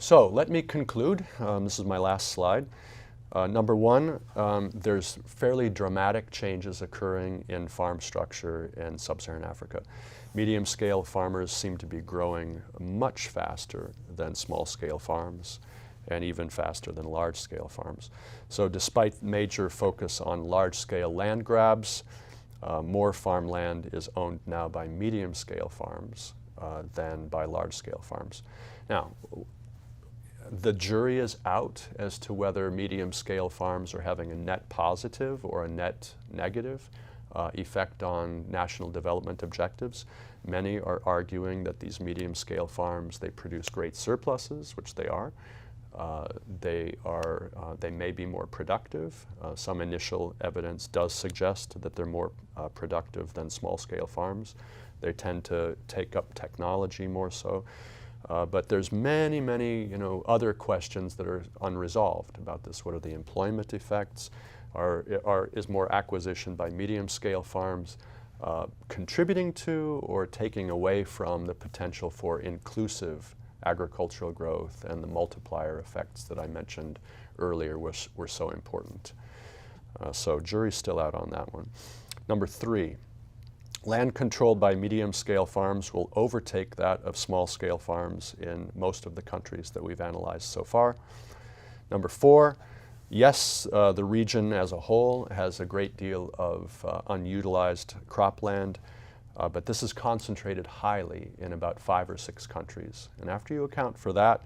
So let me conclude. This is my last slide. Number one, there's fairly dramatic changes occurring in farm structure in sub-Saharan Africa. Medium-scale farmers seem to be growing much faster than small-scale farms and even faster than large-scale farms. So despite major focus on large-scale land grabs, more farmland is owned now by medium-scale farms than by large-scale farms. Now, the jury is out as to whether medium-scale farms are having a net positive or a net negative effect on national development objectives. Many are arguing that these medium-scale farms, they produce great surpluses, which they are. They may be more productive. Some initial evidence does suggest that they're more productive than small-scale farms. They tend to take up technology more so. But there's many, other questions that are unresolved about this. What are the employment effects? Is more acquisition by medium-scale farms contributing to or taking away from the potential for inclusive agricultural growth and the multiplier effects that I mentioned earlier were so important? So jury's still out on that one. Number three, land controlled by medium-scale farms will overtake that of small-scale farms in most of the countries that we've analyzed so far. Number four, yes, the region as a whole has a great deal of unutilized cropland, but this is concentrated highly in about 5 or 6 countries. And after you account for that,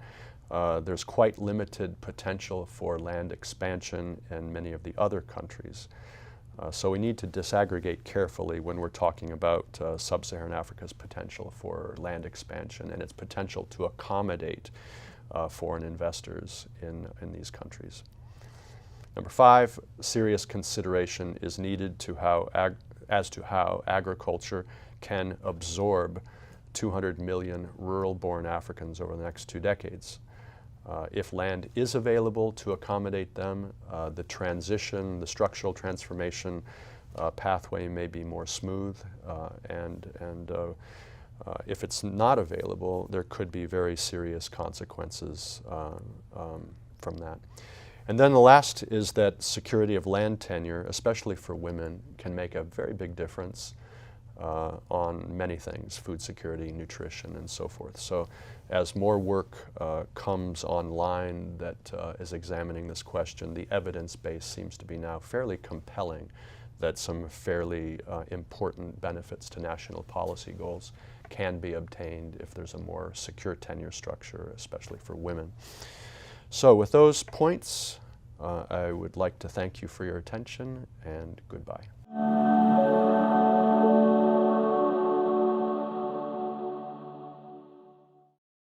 there's quite limited potential for land expansion in many of the other countries. So we need to disaggregate carefully when we're talking about sub-Saharan Africa's potential for land expansion and its potential to accommodate foreign investors in these countries. Number five, serious consideration is needed as to how agriculture can absorb 200 million rural-born Africans over the next 2 decades. If land is available to accommodate them, the transition, the structural transformation pathway may be more smooth, and if it's not available, there could be very serious consequences from that. And then the last is that security of land tenure, especially for women, can make a very big difference on many things: food security, nutrition, and so forth. So as more work comes online that is examining this question, the evidence base seems to be now fairly compelling that some fairly important benefits to national policy goals can be obtained if there's a more secure tenure structure, especially for women. So with those points, I would like to thank you for your attention, and goodbye.